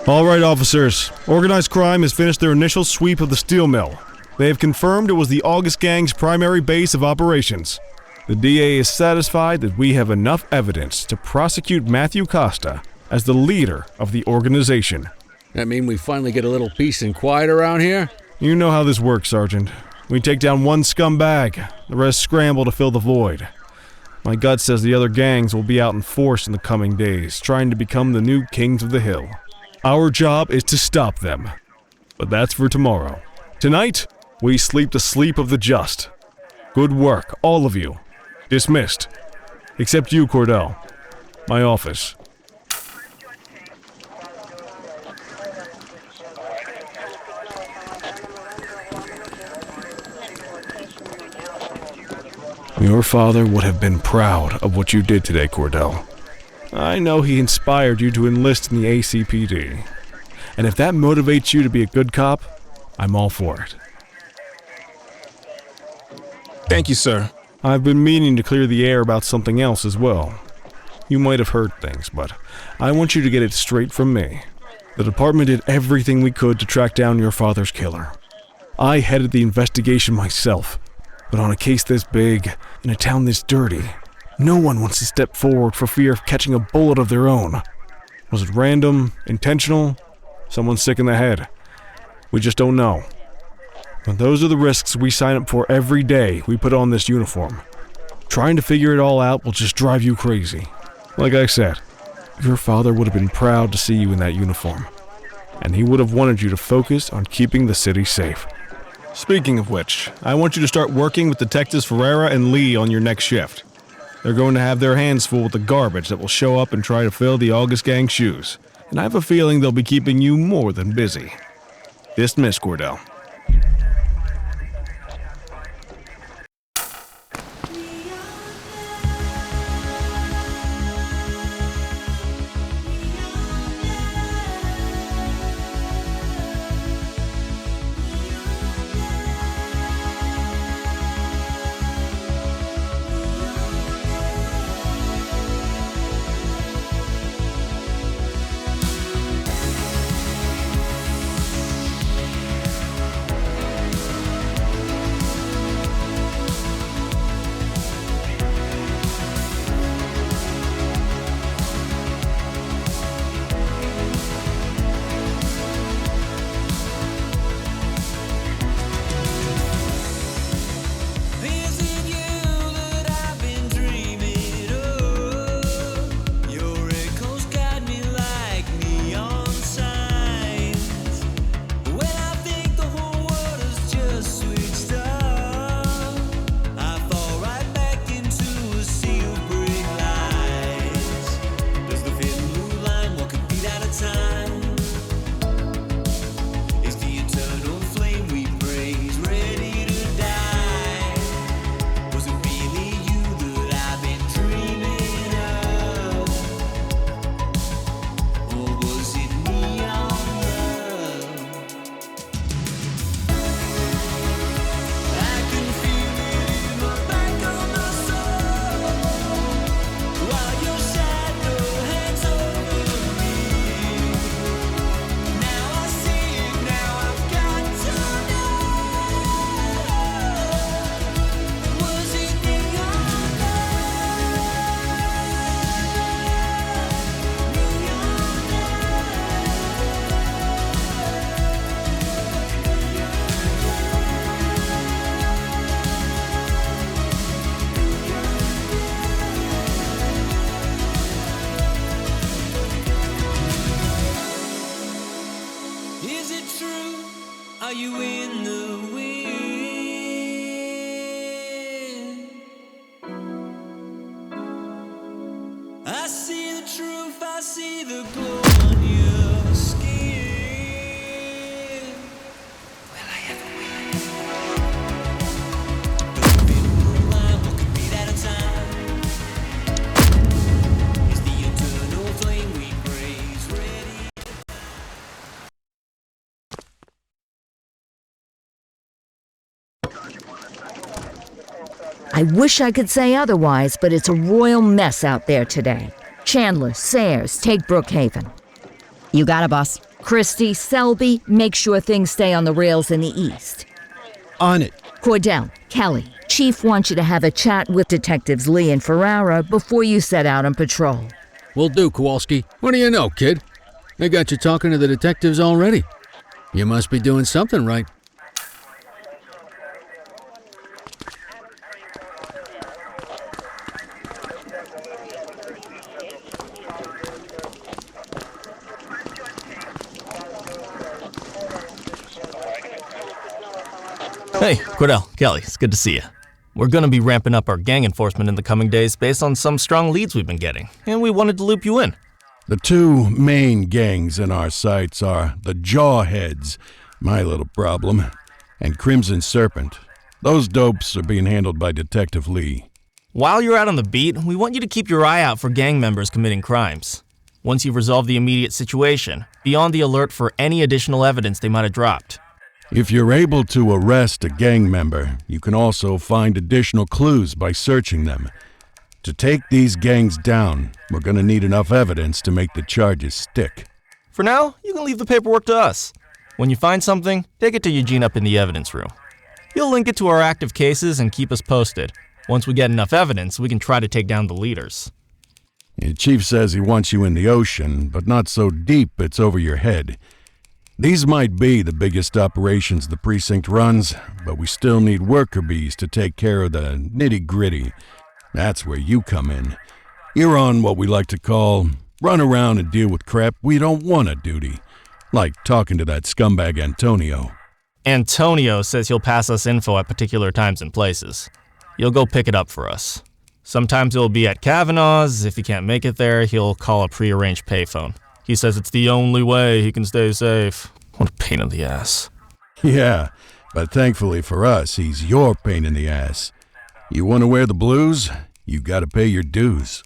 All right, officers. Organized crime has finished their initial sweep of the steel mill. They have confirmed it was the August Gang's primary base of operations. The DA is satisfied that we have enough evidence to prosecute Matthew Costa as the leader of the organization. That mean we finally get a little peace and quiet around here? You know how this works, Sergeant. We take down one scumbag, the rest scramble to fill the void. My gut says the other gangs will be out in force in the coming days, trying to become the new kings of the hill. Our job is to stop them. But that's for tomorrow. Tonight, we sleep the sleep of the just. Good work, all of you. Dismissed. Except you, Cordell. My office. Your father would have been proud of what you did today, Cordell. I know he inspired you to enlist in the ACPD. And if that motivates you to be a good cop, I'm all for it. Thank you, sir. I've been meaning to clear the air about something else as well. You might have heard things, but I want you to get it straight from me. The department did everything we could to track down your father's killer. I headed the investigation myself, but on a case this big, in a town this dirty, no one wants to step forward for fear of catching a bullet of their own. Was it random, intentional, someone sick in the head? We just don't know. But those are the risks we sign up for every day we put on this uniform. Trying to figure it all out will just drive you crazy. Like I said, your father would have been proud to see you in that uniform, and he would have wanted you to focus on keeping the city safe. Speaking of which, I want you to start working with Detectives Ferreira and Lee on your next shift. They're going to have their hands full with the garbage that will show up and try to fill the August Gang's shoes, and I have a feeling they'll be keeping you more than busy. Dismiss, Cordell. Are you in the wind? I see the truth, I see the glow on your skin. Will I ever win? Does it feel moonlight? What could be that a time? Is the eternal flame we praise ready? I wish I could say otherwise, but it's a royal mess out there today. Chandler, Sayers, take Brookhaven. You got it, boss. Christie, Selby, make sure things stay on the rails in the east. On it. Cordell, Kelly, Chief wants you to have a chat with Detectives Lee and Ferrara before you set out on patrol. Will do, Kowalski. What do you know, kid? They got you talking to the detectives already. You must be doing something right. Hey, Cordell, Kelly, it's good to see you. We're going to be ramping up our gang enforcement in the coming days based on some strong leads we've been getting, and we wanted to loop you in. The two main gangs in our sights are the Jawheads, my little problem, and Crimson Serpent. Those dopes are being handled by Detective Lee. While you're out on the beat, we want you to keep your eye out for gang members committing crimes. Once you've resolved the immediate situation, be on the alert for any additional evidence they might have dropped. If you're able to arrest a gang member, you can also find additional clues by searching them. To take these gangs down, we're going to need enough evidence to make the charges stick. For now, you can leave the paperwork to us. When you find something, take it to Eugene up in the evidence room. He'll link it to our active cases and keep us posted. Once we get enough evidence, we can try to take down the leaders. The chief says he wants you in the ocean, but not so deep it's over your head. These might be the biggest operations the precinct runs, but we still need worker bees to take care of the nitty-gritty. That's where you come in. You're on what we like to call run around and deal with crap we don't want to duty, like talking to that scumbag Antonio. Antonio says he'll pass us info at particular times and places. You'll go pick it up for us. Sometimes it'll be at Kavanaugh's. If he can't make it there, he'll call a prearranged payphone. He says it's the only way he can stay safe. What a pain in the ass. Yeah, but thankfully for us, he's your pain in the ass. You want to wear the blues? You gotta pay your dues.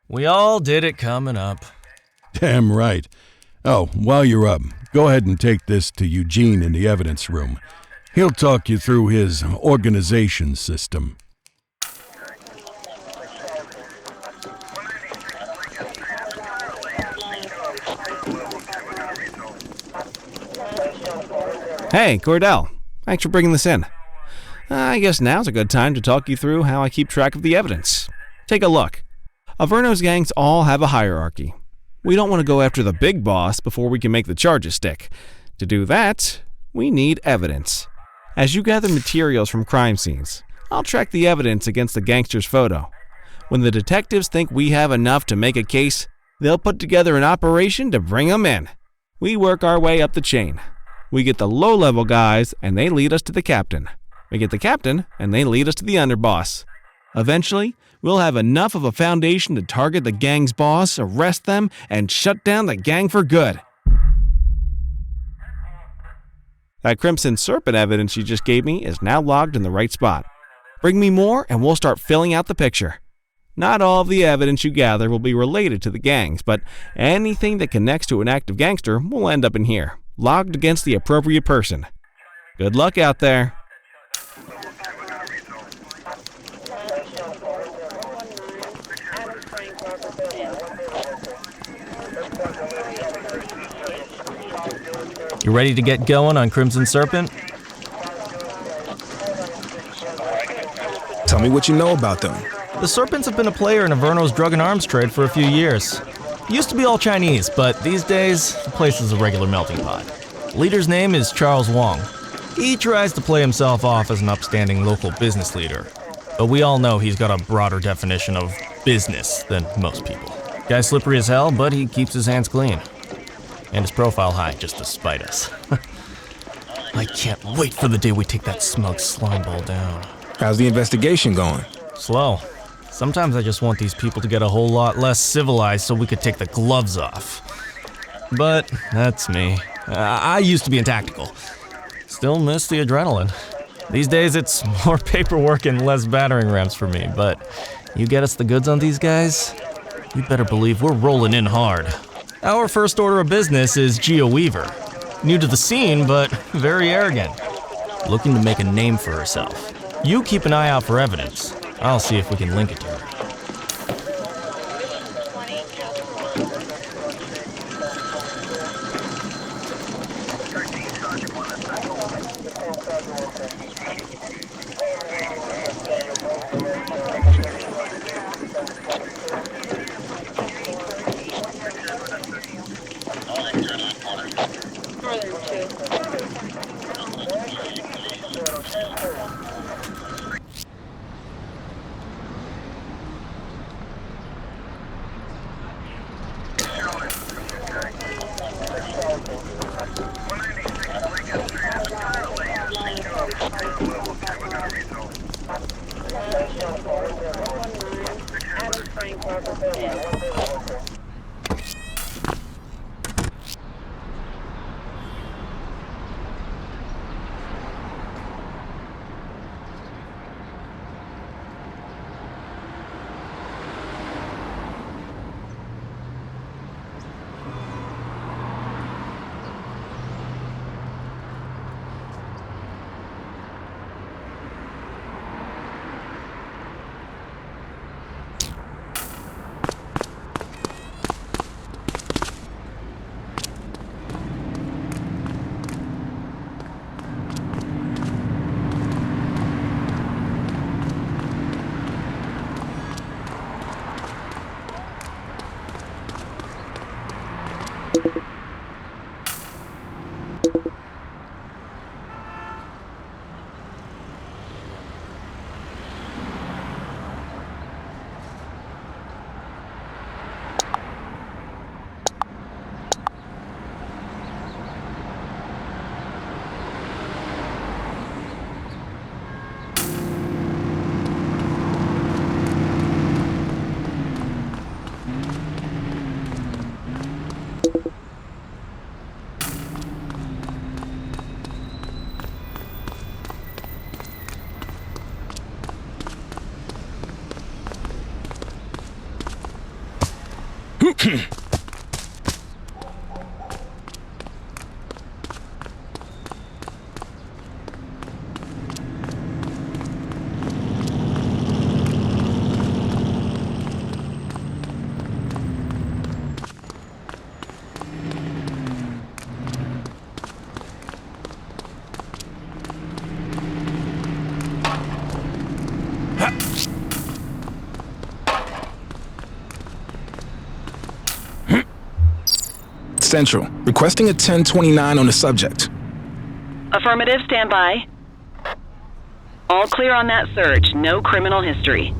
We all did it coming up. Damn right. Oh, while you're up, go ahead and take this to Eugene in the evidence room. He'll talk you through his organization system. Hey, Cordell. Thanks for bringing this in. I guess now's a good time to talk you through how I keep track of the evidence. Take a look. Averno's gangs all have a hierarchy. We don't want to go after the big boss before we can make the charges stick. To do that, we need evidence. As you gather materials from crime scenes, I'll track the evidence against the gangster's photo. When the detectives think we have enough to make a case, they'll put together an operation to bring them in. We work our way up the chain. We get the low-level guys, and they lead us to the captain. We get the captain, and they lead us to the underboss. Eventually, we'll have enough of a foundation to target the gang's boss, arrest them, and shut down the gang for good. That Crimson Serpent evidence you just gave me is now logged in the right spot. Bring me more, and we'll start filling out the picture. Not all of the evidence you gather will be related to the gangs, but anything that connects to an active gangster will end up in here, logged against the appropriate person. Good luck out there. You ready to get going on Crimson Serpent? Tell me what you know about them. The Serpents have been a player in Averno's drug and arms trade for a few years. Used to be all Chinese, but these days, the place is a regular melting pot. Leader's name is Charles Wong. He tries to play himself off as an upstanding local business leader, but we all know he's got a broader definition of business than most people. Guy's slippery as hell, but he keeps his hands clean. And his profile high just to spite us. I can't wait for the day we take that smug slimeball down. How's the investigation going? Slow. Sometimes I just want these people to get a whole lot less civilized so we could take the gloves off. But that's me. I used to be in tactical. Still miss the adrenaline. These days it's more paperwork and less battering rams for me, but you get us the goods on these guys, you better believe we're rolling in hard. Our first order of business is Gia Weaver. New to the scene, but very arrogant. Looking to make a name for herself. You keep an eye out for evidence. I'll see if we can link it to her. Central, requesting a 1029 on the subject. Affirmative, stand by. All clear on that search, no criminal history.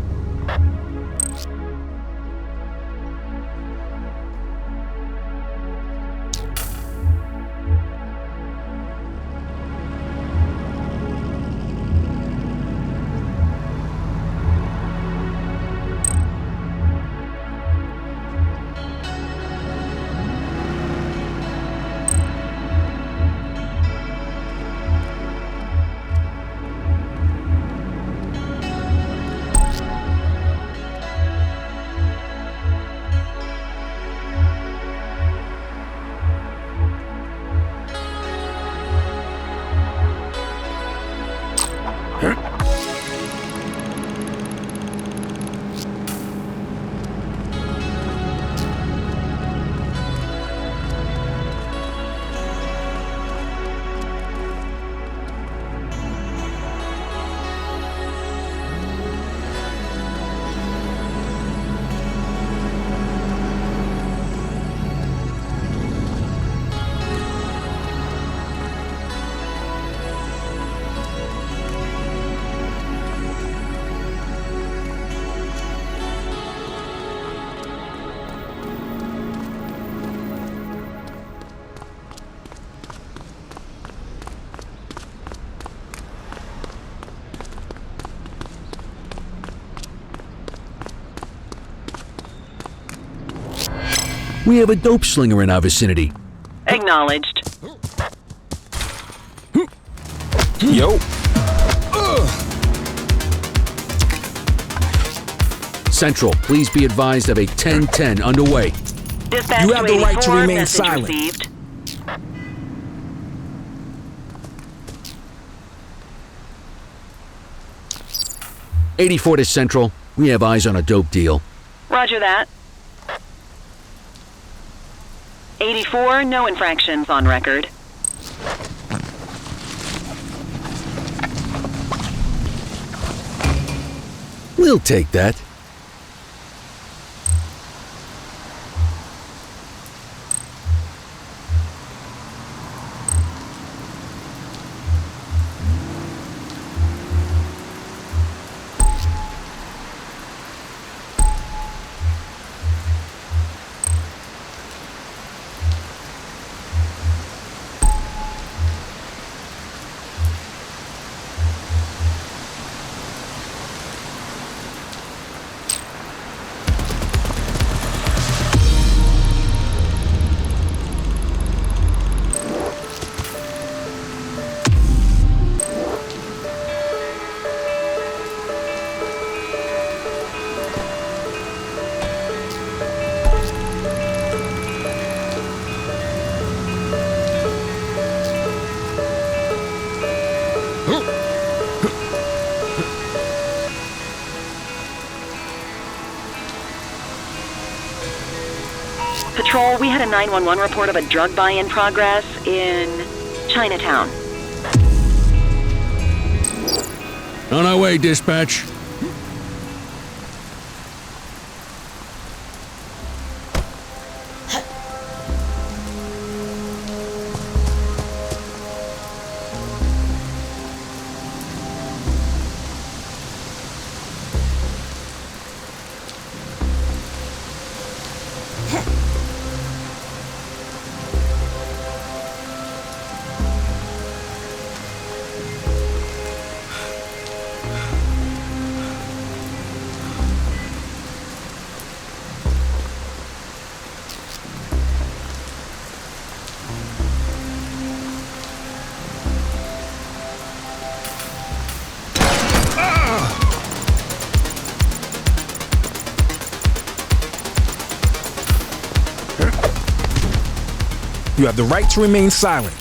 We have a dope slinger in our vicinity. Acknowledged. Yo. Central, please be advised of a 1010 underway. Dispatch You have the right to 84, remain message silent. Received. '84 to Central. We have eyes on a dope deal. Roger that. 84, no infractions on record. We'll take that. Patrol, we had a 911 report of a drug buy in progress in Chinatown. On our way, dispatch. You have the right to remain silent.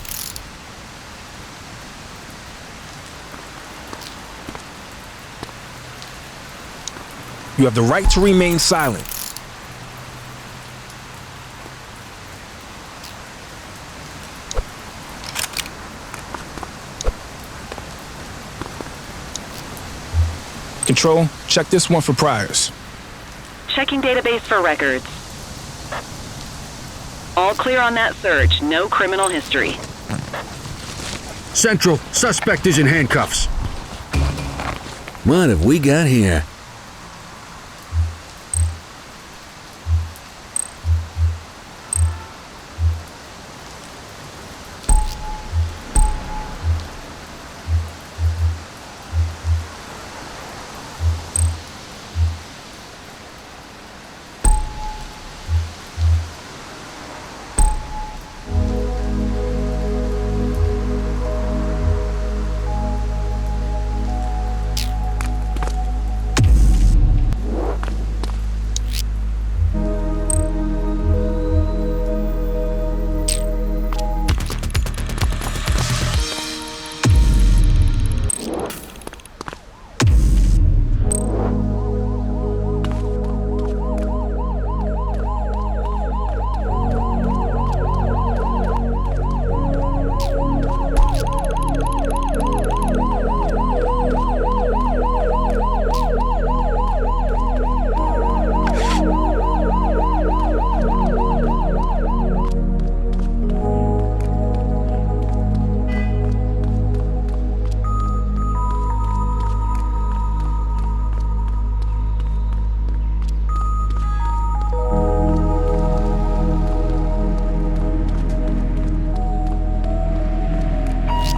You have the right to remain silent. Control, check this one for priors. Checking database for records. All clear on that search. No criminal history. Central, suspect is in handcuffs. What have we got here?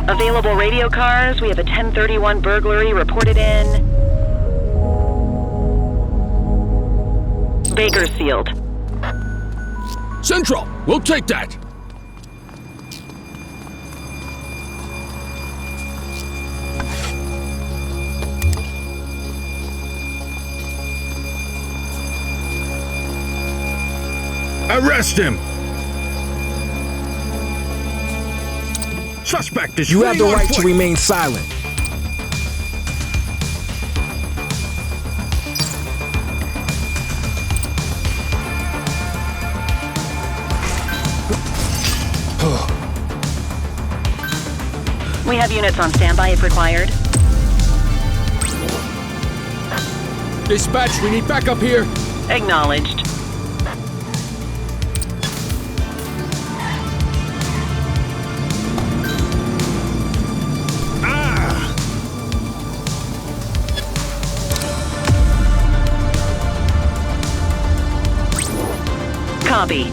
Available radio cars. We have a 1031 burglary reported in Bakersfield. Central, we'll take that. Arrest him! Suspect is You have the fleeing on right to foot. remain silent. We have units on standby if required. Dispatch, we need backup here. Acknowledged. Copy.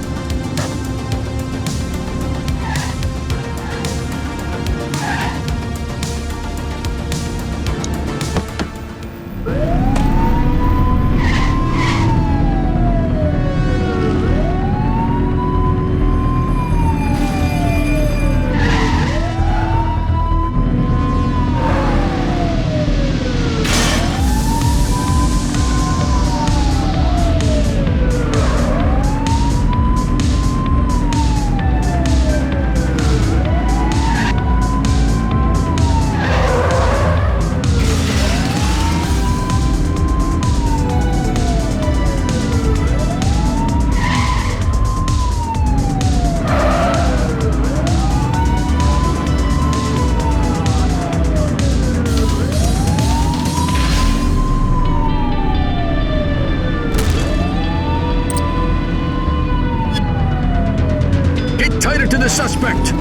Tighter to the suspect.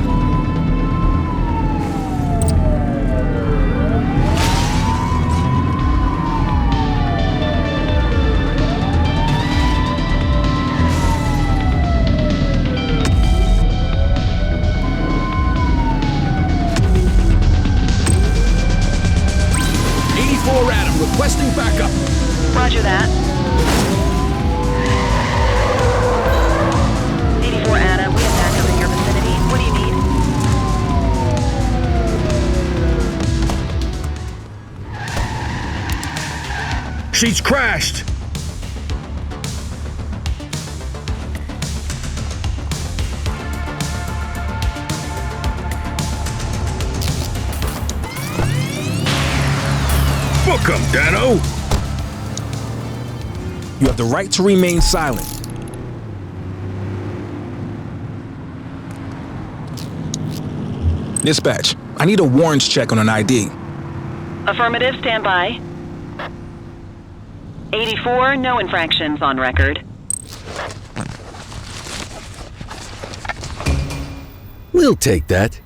Adam, requesting backup. Roger that. 84 Adam, we have backup in your vicinity. What do you need? She's crashed. Book 'em, Dano. You have the right to remain silent. Dispatch, I need a warrants check on an ID. Affirmative, stand by. 84, no infractions on record. We'll take that.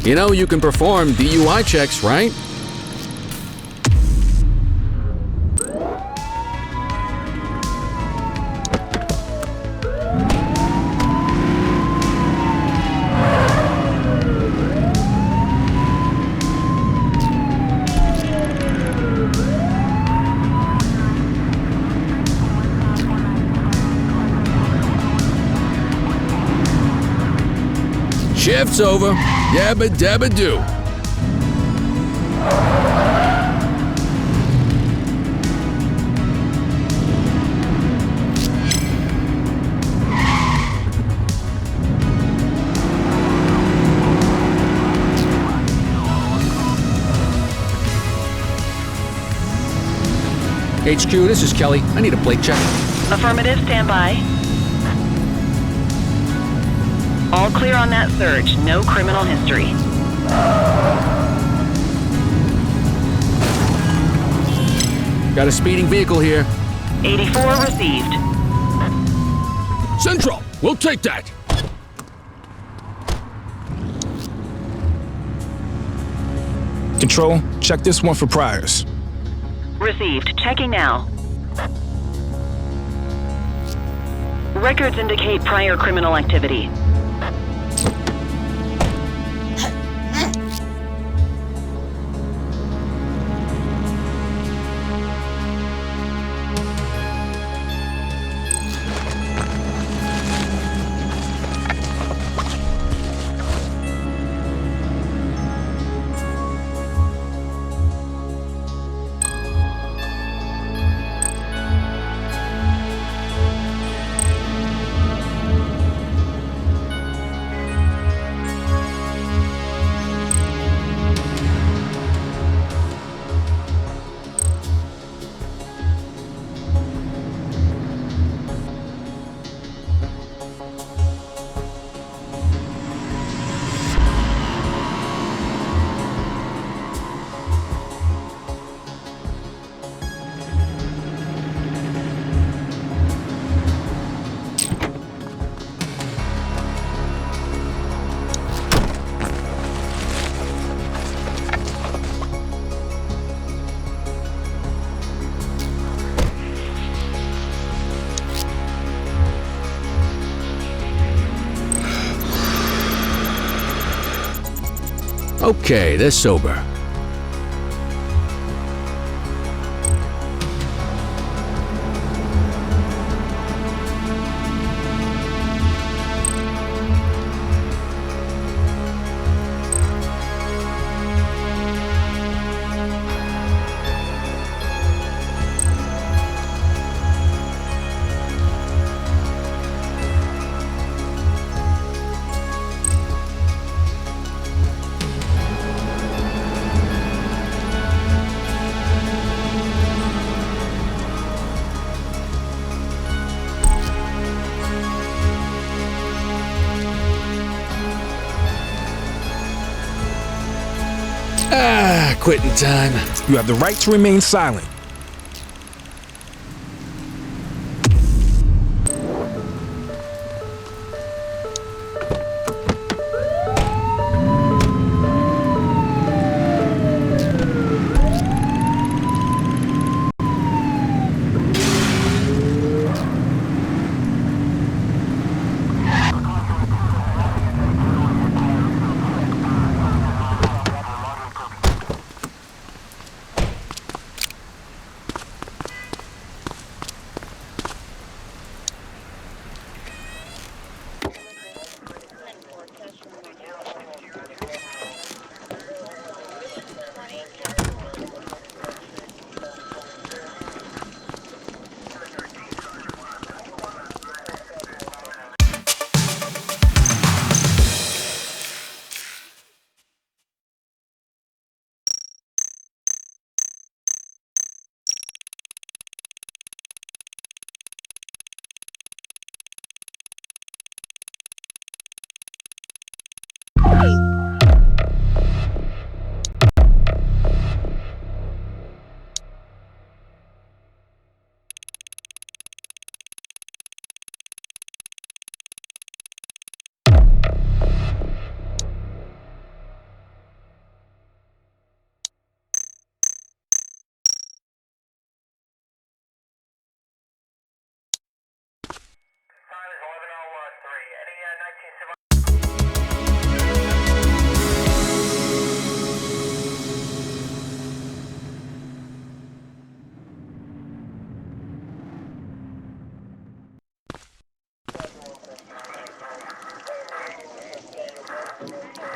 You know, you can perform DUI checks, right? Shift's over. Yabba dabba do. HQ, this is Kelly. I need a plate check. Affirmative, stand by. All clear on that search. No criminal history. Got a speeding vehicle here. 84 received. Central, we'll take that. Control, check this one for priors. Received. Checking now. Records indicate prior criminal activity. Okay, they're sober. Quitting time. You have the right to remain silent.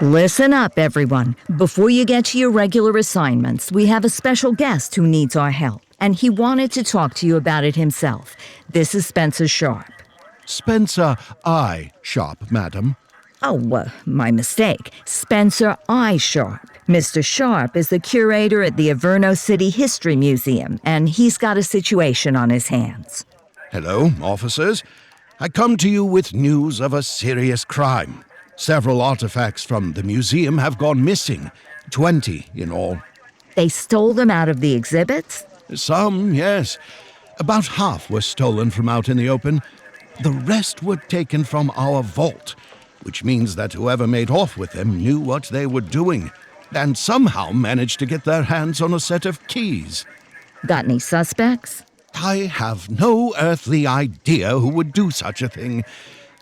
Listen up, everyone. Before you get to your regular assignments, we have a special guest who needs our help, and he wanted to talk to you about it himself. This is Spencer Sharp. Spencer I. Sharp, madam. Oh, my mistake. Spencer I. Sharp. Mr. Sharp is the curator at the Averno City History Museum, and he's got a situation on his hands. Hello, officers. I come to you with news of a serious crime. Several artifacts from the museum have gone missing, 20 in all. They stole them out of the exhibits? Some, yes. About half were stolen from out in the open. The rest were taken from our vault, which means that whoever made off with them knew what they were doing, and somehow managed to get their hands on a set of keys. Got any suspects? I have no earthly idea who would do such a thing.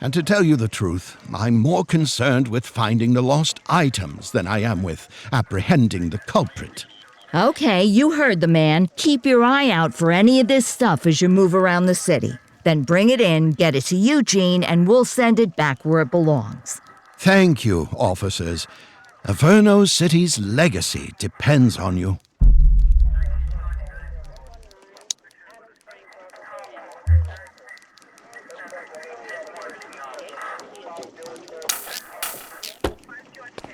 And to tell you the truth, I'm more concerned with finding the lost items than I am with apprehending the culprit. Okay, you heard the man. Keep your eye out for any of this stuff as you move around the city. Then bring it in, get it to Eugene, and we'll send it back where it belongs. Thank you, officers. Averno City's legacy depends on you.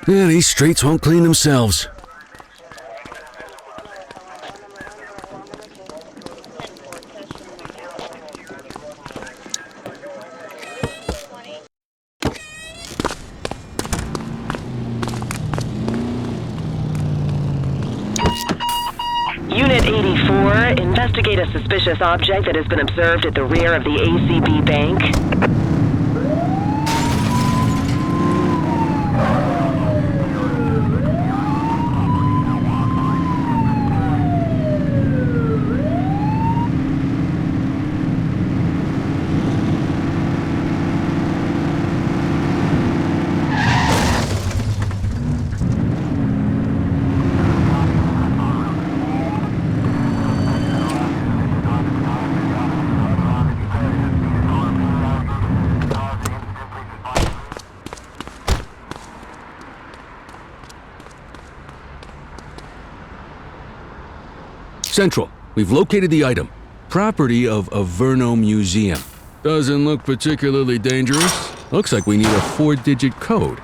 Yeah, these streets won't clean themselves. Unit 84, investigate a suspicious object that has been observed at the rear of the ACB Bank. Central, we've located the item. Property of Averno Museum. Doesn't look particularly dangerous. Looks like we need a 4-digit code.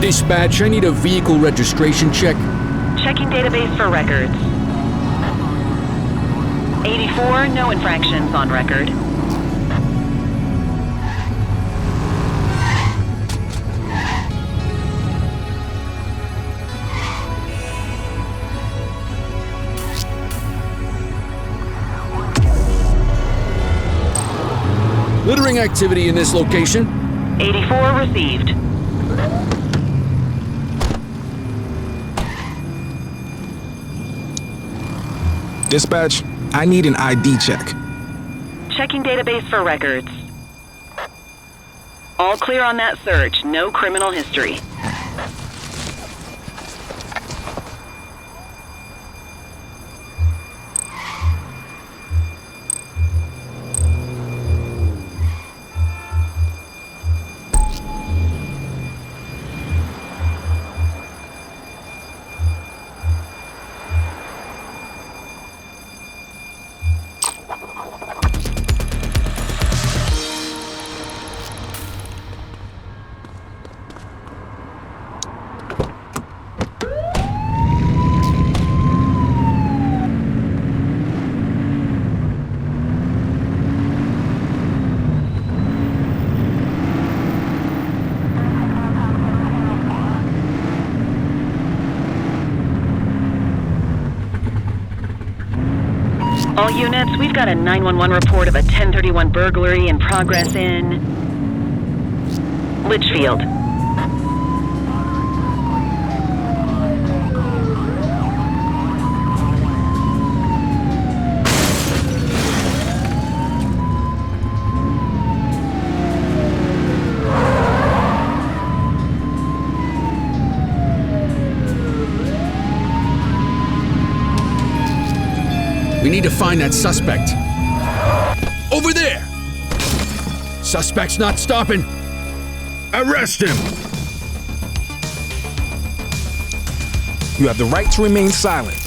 Dispatch, I need a vehicle registration check. Checking database for records. 84, no infractions on record. Littering activity in this location. 84 received. Dispatch, I need an ID check. Checking database for records. All clear on that search. No criminal history. All units, we've got a 911 report of a 1031 burglary in progress in Litchfield. We need to find that suspect. Over there! Suspect's not stopping. Arrest him! You have the right to remain silent.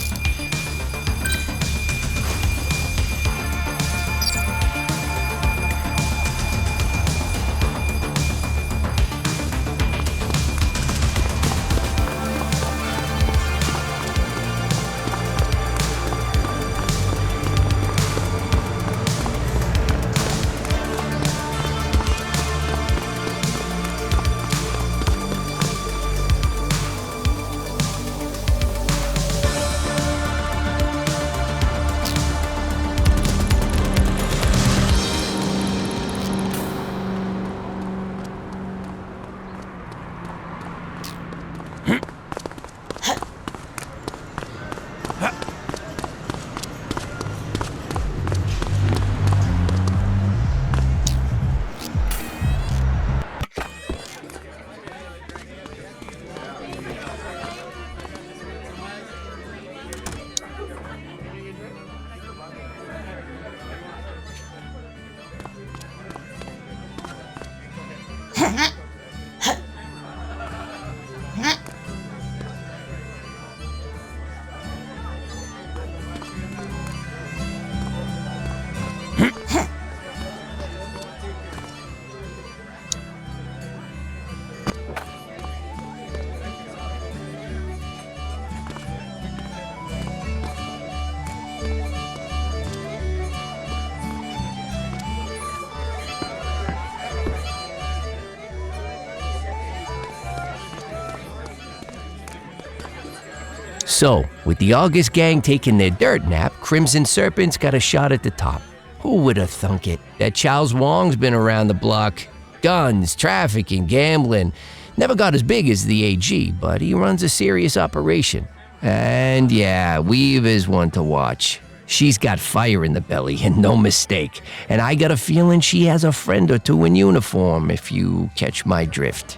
So, with the August gang taking their dirt nap, Crimson Serpent's got a shot at the top. Who would have thunk it? That Charles Wong's been around the block. Guns, trafficking, gambling. Never got as big as the AG, but he runs a serious operation. And yeah, Weave is one to watch. She's got fire in the belly, and no mistake. And I got a feeling she has a friend or two in uniform, if you catch my drift.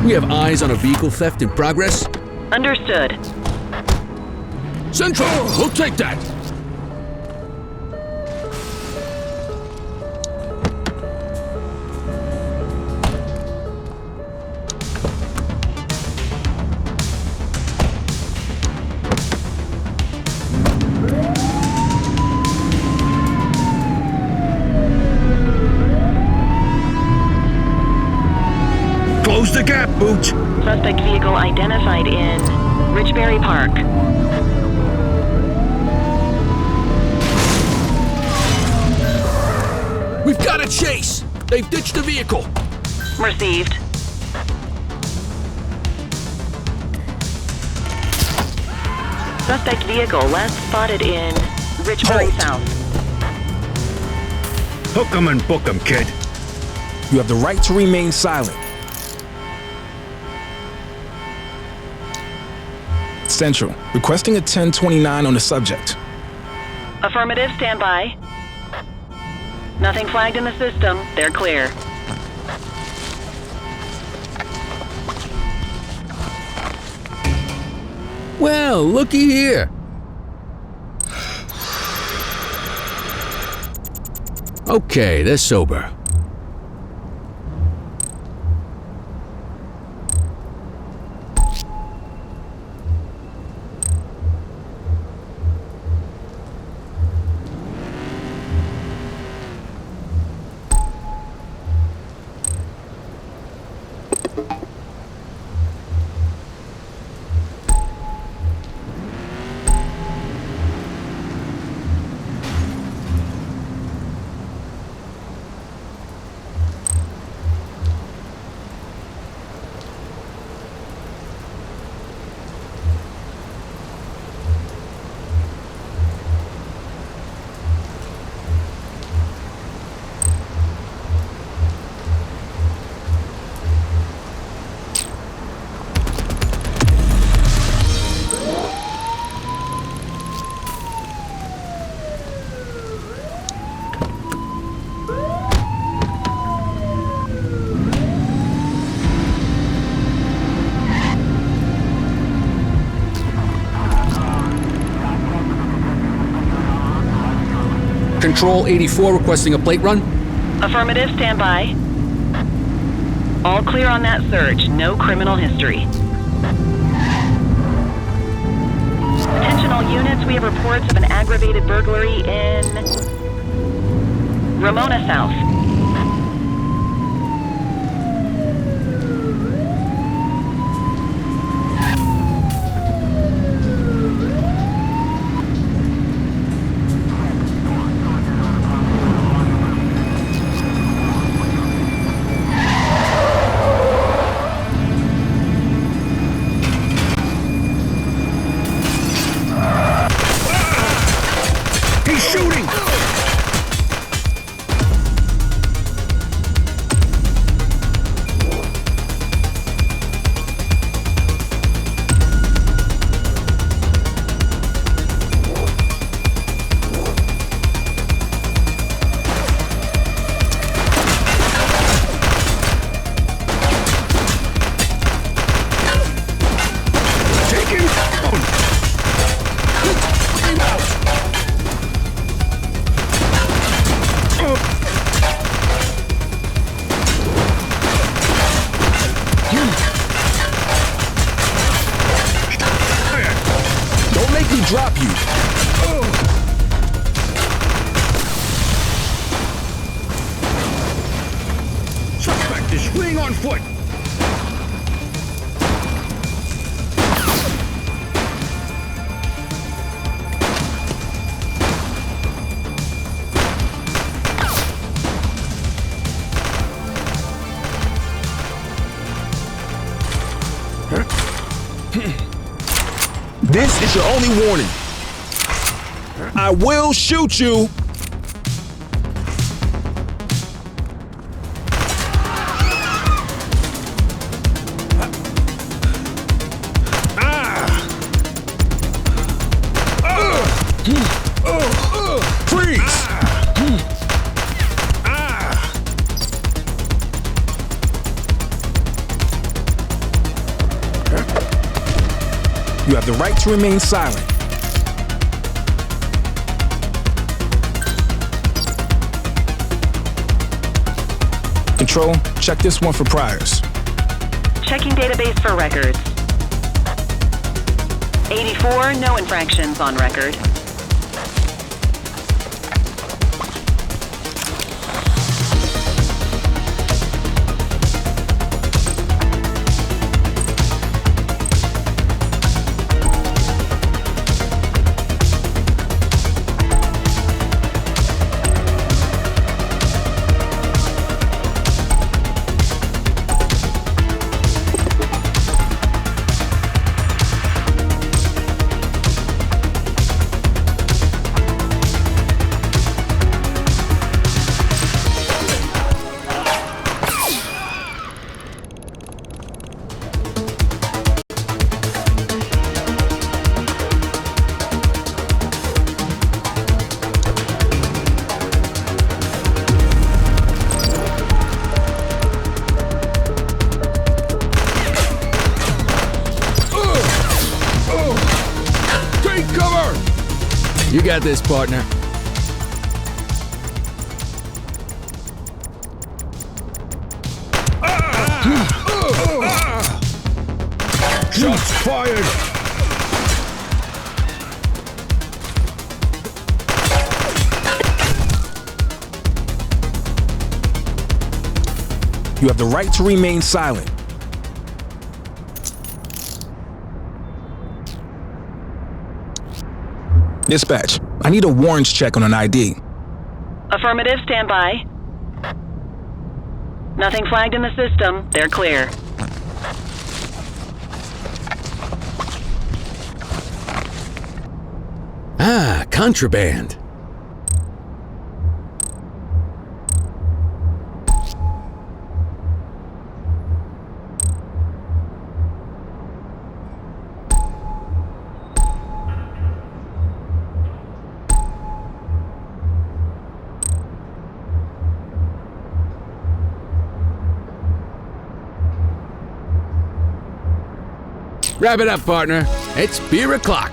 We have eyes on a vehicle theft in progress. Understood. Central, we'll take that. Close the gap, Booch. Suspect vehicle identified in Richberry Park. We've got a chase. They've ditched the vehicle. Received. Suspect vehicle last spotted in Richberry South. Hook 'em and book 'em, kid. You have the right to remain silent. Central, requesting a 1029 on the subject. Affirmative, stand by. Nothing flagged in the system. They're clear. Well, looky here. Okay, they're sober. Control 84 requesting a plate run. Affirmative, stand by. All clear on that search. No criminal history. Attention all units, we have reports of an aggravated burglary in Ramona South. drop you. Suspect is fleeing on foot. This is your only warning. I will shoot you. Freeze! You have the right to remain silent. Control, check this one for priors. Checking database for records. 84, no infractions on record. You got this, partner. Shots fired! You have the right to remain silent. Dispatch, I need a warrants check on an ID. Affirmative, stand by. Nothing flagged in the system. They're clear. Ah, contraband. Wrap it up, partner. It's beer o'clock.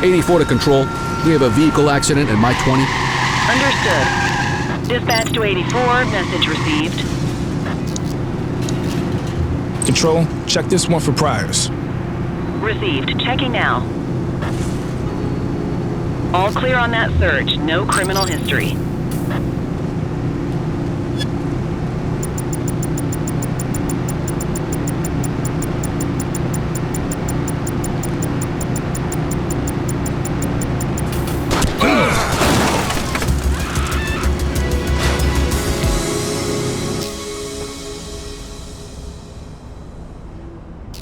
'84 to control. We have a vehicle accident at my 20. Understood. Dispatch to 84, message received. Control, check this one for priors. Received. Checking now. All clear on that search. No criminal history.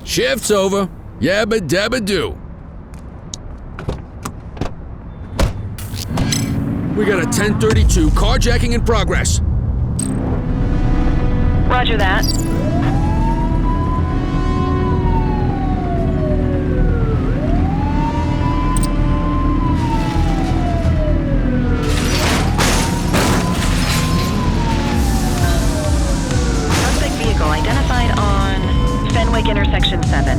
Shift's over. Yabba dabba do. We got a 1032 carjacking in progress. Roger that. Turnpike intersection 7.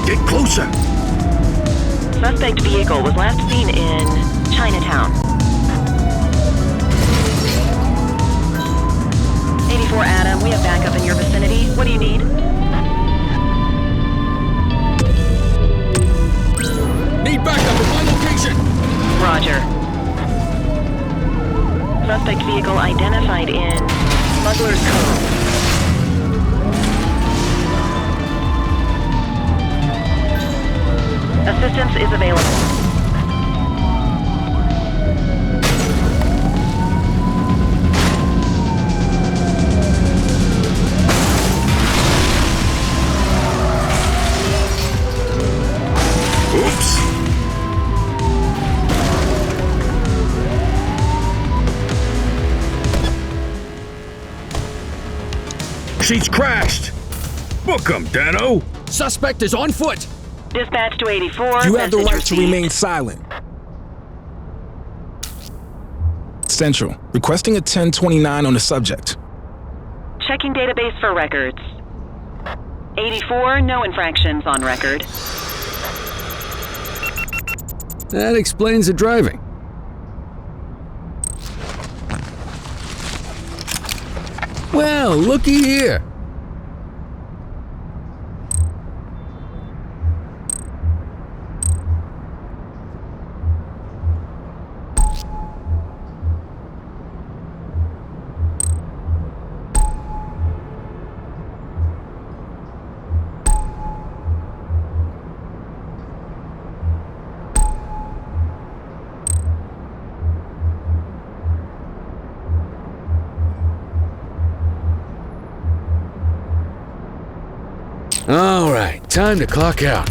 Get closer. Suspect vehicle was last seen in Chinatown. 84 Adam, we have backup in your vicinity. What do you need? Need backup at my location. Roger. Suspect vehicle identified in Smuggler's Cove. Assistance is available. Oops. She's crashed. Book 'em, Dano. Suspect is on foot. Dispatch to 84. You have the message right to received. remain silent. Central, requesting a 1029 on the subject. Checking database for records. 84, no infractions on record. That explains the driving. Well, looky here. All right, time to clock out.